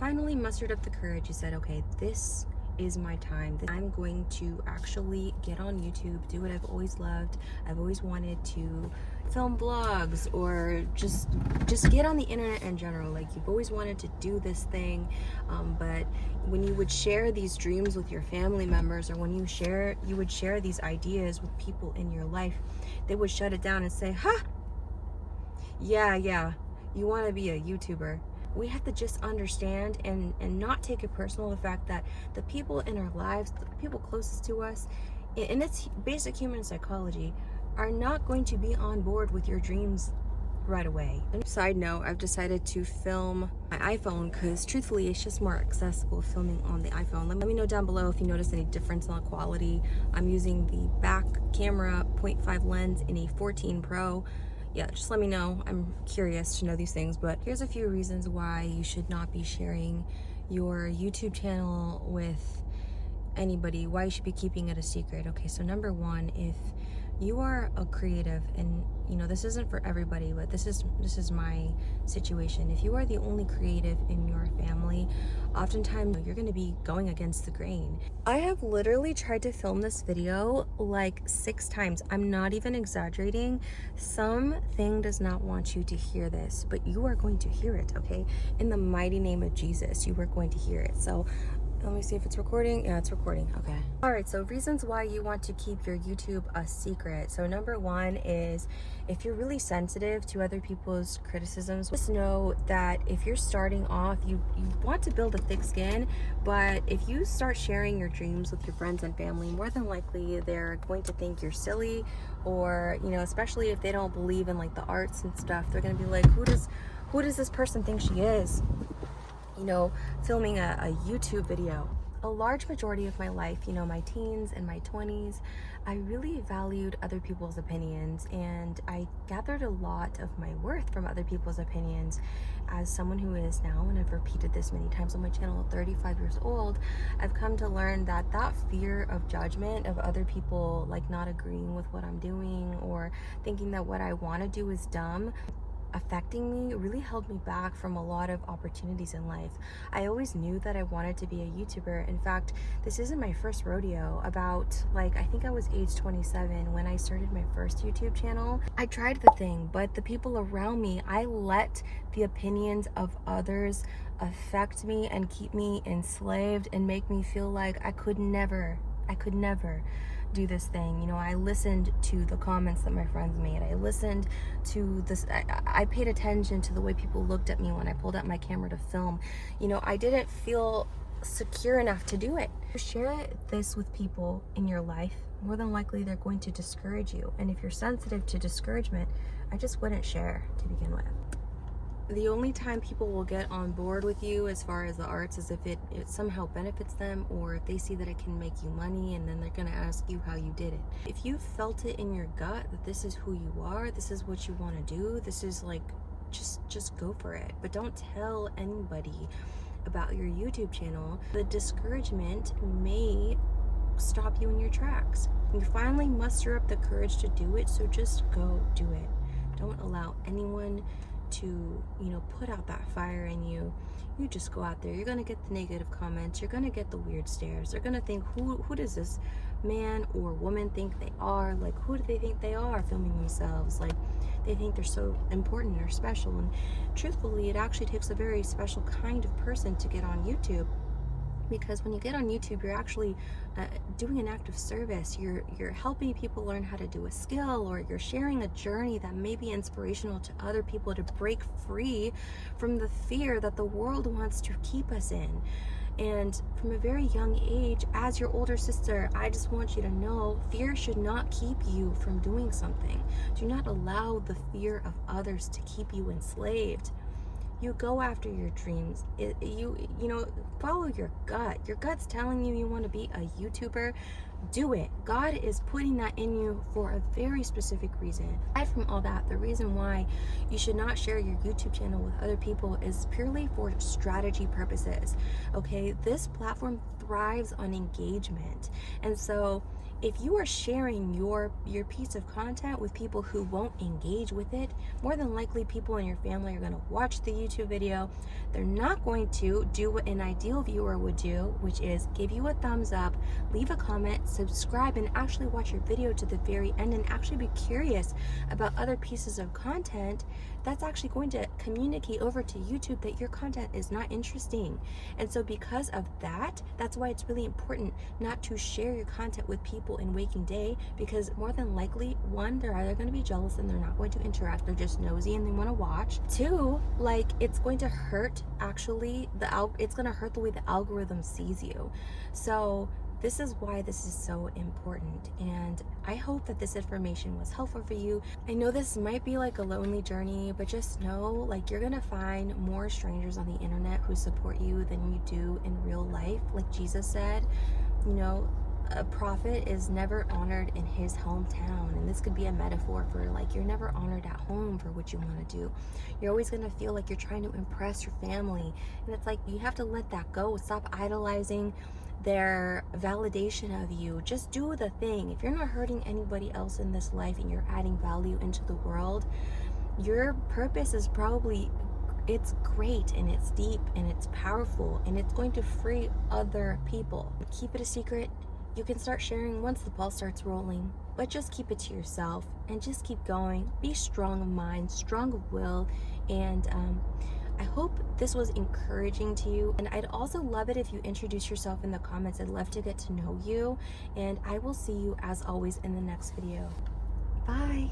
finally mustered up the courage. You said, okay, this is my time. I'm going to actually get on YouTube, do what I've always loved. I've always wanted to film vlogs or just get on the internet in general. Like, you've always wanted to do this thing, but when you would share these dreams with your family members, or when you would share these ideas with people in your life, they would shut it down and say, yeah, you want to be a YouTuber. We have to just understand and not take it personal, the fact that the people in our lives, the people closest to us, in its basic human psychology, are not going to be on board with your dreams right away. And side note, I've decided to film my iPhone because truthfully it's just more accessible filming on the iPhone. Let me know down below if you notice any difference in the quality. I'm using the back camera 0.5 lens in a 14 Pro. Yeah, just let me know. I'm curious to know these things, but here's a few reasons why you should not be sharing your YouTube channel with anybody, why you should be keeping it a secret. Okay, so number one, if you are a creative, and you know this isn't for everybody, but this is my situation. If you are the only creative in your family, oftentimes you're going to be going against the grain. I have literally tried to film this video like 6 times. I'm not even exaggerating. Something does not want you to hear this, but you are going to hear it, okay? In the mighty name of Jesus, you are going to hear it. So let me see if it's recording. Yeah, it's recording. Okay. All right, so reasons why you want to keep your YouTube a secret. So number one is, if you're really sensitive to other people's criticisms, just know that if you're starting off, you want to build a thick skin, but if you start sharing your dreams with your friends and family, more than likely they're going to think you're silly, or, you know, especially if they don't believe in like the arts and stuff, they're going to be like, who does this person think she is? You know, filming a YouTube video. A large majority of my life, you know, my teens and my 20s, I really valued other people's opinions, and I gathered a lot of my worth from other people's opinions. As someone who is now, and I've repeated this many times on my channel, 35 years old, I've come to learn that fear of judgment, of other people like not agreeing with what I'm doing or thinking that what I want to do is dumb, affecting me, really held me back from a lot of opportunities in life. I always knew that I wanted to be a YouTuber. In fact, this isn't my first rodeo. About, like, I think I was age 27 when I started my first YouTube channel. I tried the thing, but the people around me, I let the opinions of others affect me and keep me enslaved and make me feel like I could never do this thing. You know, I listened to the comments that my friends made. I listened to this. I paid attention to the way people looked at me when I pulled out my camera to film. You know, I didn't feel secure enough to do it. Share this with people in your life, more than likely they're going to discourage you. And if you're sensitive to discouragement, I just wouldn't share to begin with. The only time people will get on board with you as far as the arts is if it somehow benefits them, or if they see that it can make you money, and then they're going to ask you how you did it. If you felt it in your gut that this is who you are, this is what you want to do, this is like, just go for it. But don't tell anybody about your YouTube channel. The discouragement may stop you in your tracks. You finally muster up the courage to do it, so just go do it. Don't allow anyone to, you know, put out that fire in you. You just go out there. You're gonna get the negative comments, you're gonna get the weird stares. They're gonna think, who does this man or woman think they are? Like, who do they think they are filming themselves? Like, they think they're so important or special. And truthfully, it actually takes a very special kind of person to get on YouTube, because when you get on YouTube, you're actually doing an act of service. You're helping people learn how to do a skill, or you're sharing a journey that may be inspirational to other people to break free from the fear that the world wants to keep us in. And from a very young age, as your older sister, I just want you to know, fear should not keep you from doing something. Do not allow the fear of others to keep you enslaved. You go after your dreams. You know, follow your gut. Your gut's telling you want to be a YouTuber. Do it. God is putting that in you for a very specific reason. Aside from all that, the reason why you should not share your YouTube channel with other people is purely for strategy purposes. Okay, this platform thrives on engagement, and so if you are sharing your piece of content with people who won't engage with it, more than likely people in your family are going to watch the YouTube video. They're not going to do what an ideal viewer would do, which is give you a thumbs up, leave a comment, subscribe, and actually watch your video to the very end and actually be curious about other pieces of content. That's actually going to communicate over to YouTube that your content is not interesting. And so because of that, that's why it's really important not to share your content with people in waking day, because more than likely, one, they're either going to be jealous and they're not going to interact, they're just nosy and they want to watch. Two, like, it's going to hurt, actually, it's going to hurt the way the algorithm sees you. So this is why this is so important, and I hope that this information was helpful for you. I know this might be like a lonely journey, but just know, like, you're gonna find more strangers on the internet who support you than you do in real life. Like Jesus said, you know, a prophet is never honored in his hometown. And this could be a metaphor for, like, you're never honored at home for what you want to do. You're always going to feel like you're trying to impress your family, and it's like, you have to let that go. Stop idolizing their validation of you. Just do the thing. If you're not hurting anybody else in this life and you're adding value into the world, your purpose is probably, it's great and it's deep and it's powerful and it's going to free other people. Keep it a secret. You can start sharing once the ball starts rolling, but just keep it to yourself and just keep going. Be strong of mind, strong of will, and I hope this was encouraging to you. And I'd also love it if you introduce yourself in the comments. I'd love to get to know you, and I will see you as always in the next video. Bye.